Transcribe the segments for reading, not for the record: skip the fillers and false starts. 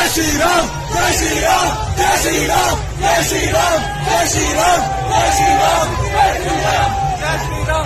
Shri Ram, Jai Shri Ram, Jai Shri Ram, Jai Shri Ram, Jai Shri Ram, Jai Shri Ram, Jai Shri Ram, Jai Shri Ram.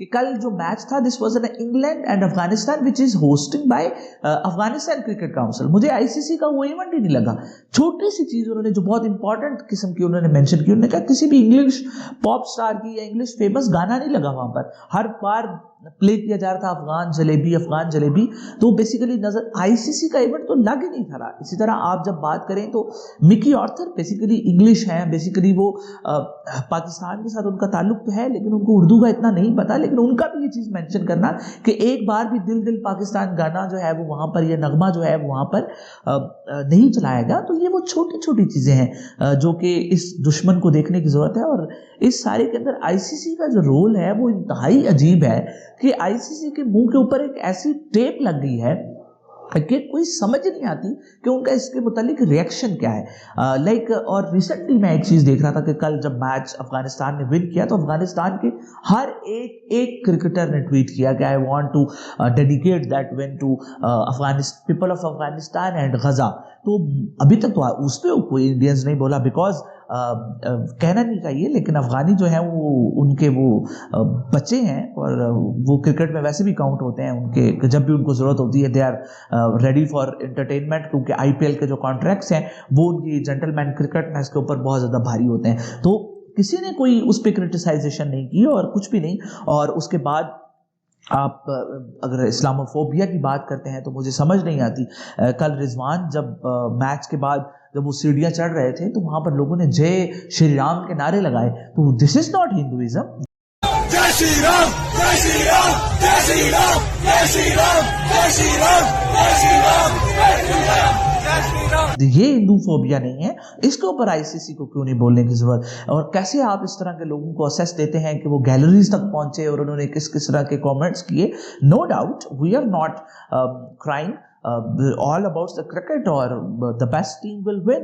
کہ کل جو match تھا this was an England and Afghanistan which is hosting by Afghanistan cricket council. مجھے آئی C سی کا وہ event ہی نہیں لگا. چھوٹی سی چیز انہوں نے جو بہت امپورٹنٹ قسم کی انہوں نے مینشن کی, انہوں نے کہا کسی بھی انگلش پاپ اسٹار کی یا انگلش فیمس گانا نہیں لگا وہاں پر, ہر بار پلے کیا جا رہا تھا افغان جلیبی افغان جلیبی. تو بیسیکلی نظر آئی سی سی کا ایونٹ تو لگ ہی نہیں تھا. اسی طرح آپ جب بات کریں تو مکی آرتھر بیسیکلی انگلش ہیں, بیسیکلی وہ پاکستان کے ساتھ ان کا تعلق تو ہے لیکن ان کو اردو کا اتنا نہیں پتا, لیکن ان کا بھی یہ چیز مینشن کرنا کہ ایک بار بھی دل دل پاکستان گانا جو ہے وہ وہاں پر, یہ نغمہ جو ہے وہاں پر نہیں چلایا گا. تو یہ وہ چھوٹی چھوٹی چیزیں ہیں جو کہ اس دشمن کو دیکھنے کی ضرورت ہے. اور اس سارے کے اندر آئی سی سی کا جو رول ہے وہ انتہائی عجیب ہے کہ آئی سی سی کے منہ کے اوپر ایک ایسی ٹیپ لگ گئی ہے کہ کوئی سمجھ نہیں آتی کہ ان کا اس کے متعلق ریئیکشن کیا ہے. لائک اور ریسنٹلی میں ایک چیز دیکھ رہا تھا کہ کل جب میچ افغانستان نے ون کیا تو افغانستان کے ہر ایک کرکٹر نے ٹویٹ کیا کہ I want to dedicate that one to people of Afghanistan and Gaza. تو ابھی تک تو اس پہ کوئی انڈینز نہیں بولا, بیکاز کہنا نہیں چاہیے لیکن افغانی جو ہیں وہ ان کے وہ بچے ہیں اور وہ کرکٹ میں ویسے بھی کاؤنٹ ہوتے ہیں. ان کے جب بھی ان کو ضرورت ہوتی ہے they are ready for entertainment, کیونکہ آئی پی ایل کے جو کانٹریکٹس ہیں وہ ان کی جینٹل مین کرکٹ میں اس کے اوپر بہت زیادہ بھاری ہوتے ہیں. تو کسی نے کوئی اس پہ کرٹیسائزیشن نہیں کی اور کچھ بھی نہیں. اور اس کے بعد آپ اگر اسلاموفوبیا کی بات کرتے ہیں تو مجھے سمجھ نہیں آتی. کل رضوان جب میچ کے بعد جب وہ سیڑھیاں چڑھ رہے تھے تو وہاں پر لوگوں نے جے شری رام کے نعرے لگائے. تو دس از ناٹ ہندوازم. جے شری رام جے شری رام جے شری رام جے شری رام جے شری رام جے شری رام جے شری رام. یہ ہندو فوبیا نہیں ہے. اس کے اوپر آئی سی سی کو کیوں نہیں بولنے کی ضرورت, اور کیسے آپ اس طرح کے لوگوں کو اسیس دیتے ہیں کہ وہ گیلریز تک پہنچے اور انہوں نے کس طرح کے کامنٹس کیے. No doubt we are not crying all about the cricket or the best team will win.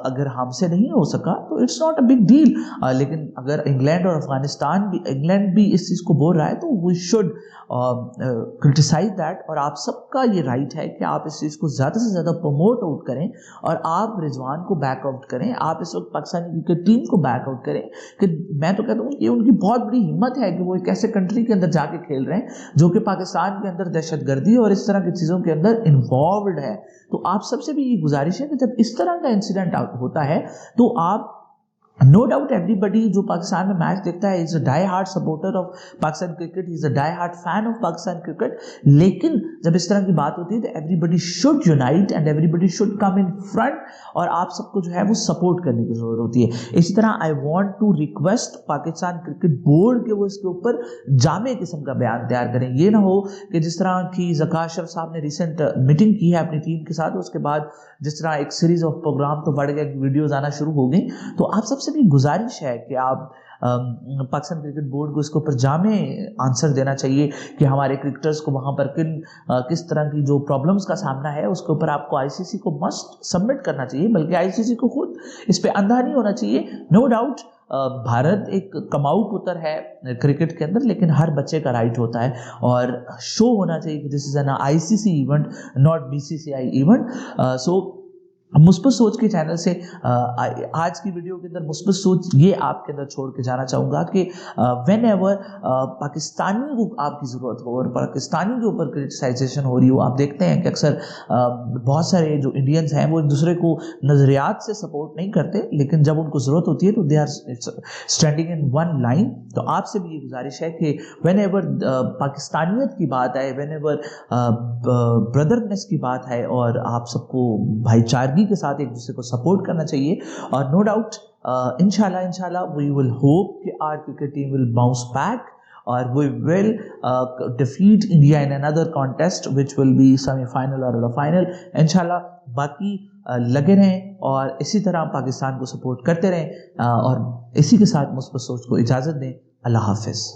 اگر ہم سے نہیں ہو سکا تو it's not a big deal. لیکن اگر انگلینڈ اور افغانستان بھی, انگلینڈ بھی اس چیز کو بول رہا ہے تو we should criticize that. اور آپ سب کا یہ رائٹ ہے کہ آپ اس چیز کو زیادہ سے زیادہ پروموٹ آؤٹ کریں اور آپ رضوان کو بیک آؤٹ کریں. آپ اس وقت پاکستانی کرکٹ ٹیم کو بیک آؤٹ کریں کہ میں تو کہتا ہوں یہ ان کی بہت بڑی ہمت ہے کہ وہ ایک ایسے کنٹری کے اندر جا کے کھیل رہے ہیں جو کہ پاکستان کے اندر دہشت گردی اور اس طرح کی چیزوں کے اندر انوالوڈ ہے. تو آپ سب سے بھی یہ گزارش ہے کہ جب اس طرح کا انسیڈنٹ ہوتا ہے تو آپ نو ڈاؤٹ ایوری بڈی جو پاکستان میں میچ دیکھتا ہے is a die hard supporter of Pakistan cricket, is a die hard fan of Pakistan cricket. لیکن جب اس طرح کی بات ہوتی ہے تو everybody should unite and everybody should come in front, اور آپ سب کو جو ہے وہ سپورٹ کرنے کی ضرورت ہوتی ہے. اسی طرح I want to request Pakistan cricket board کہ وہ اس کے اوپر جامع قسم کا بیان تیار کریں. یہ نہ ہو کہ جس طرح کی ذکا اشرف صاحب نے ریسنٹ میٹنگ کی ہے اپنی ٹیم کے ساتھ, اس کے بعد جس طرح ایک سیریز آف پروگرام تو بڑھ گئے, ویڈیوز آنا شروع ہو گئی. تو آپ سب سے بھی گزارش ہے کہ آپ پاکستان کرکٹ بورڈ کو اس کے اوپر جامع آنسر دینا چاہیے کہ ہمارے کرکٹرز کو وہاں پر کس طرح کی جو پرابلمز کا سامنا ہے اس کے اوپر آپ کو آئی سی سی کو مسٹ سبمٹ کرنا چاہیے, بلکہ آئی سی سی کو خود اس پہ اندھا نہیں ہونا چاہیے. نو ڈاؤٹ بھارت ایک کماؤ پتر ہے کرکٹ کے اندر, لیکن ہر بچے کا رائٹ ہوتا ہے اور شو ہونا چاہیے کہ this is an I C C event not B C C I event. So مثبت سوچ کے چینل سے آج کی ویڈیو کے اندر مثبت سوچ یہ آپ کے اندر چھوڑ کے جانا چاہوں گا کہ وین ایور پاکستانی کو آپ کی ضرورت ہو اور پاکستانی کے اوپر کرٹیسائزیشن ہو رہی ہو, آپ دیکھتے ہیں کہ اکثر بہت سارے جو انڈینز ہیں وہ ایک دوسرے کو نظریات سے سپورٹ نہیں کرتے, لیکن جب ان کو ضرورت ہوتی ہے تو they are standing in one line. تو آپ سے بھی یہ گزارش ہے کہ وین ایور پاکستانیت کی بات آئے, وین ایور بردرنیس کی بات ہے, اور آپ سب کو بھائی چارگی کے ساتھ ایک دوسرے کو سپورٹ کرنا چاہیے. اور نو ڈاؤٹ انشاءاللہ وی ول ہوپ کہ our cricket team will bounce back اور we will defeat India in another contest which will be semi final or the final. انشاءاللہ باقی لگے رہیں اور اسی طرح پاکستان کو سپورٹ کرتے رہیں, اور اسی کے ساتھ مثبت سوچ کو اجازت دیں. اللہ حافظ.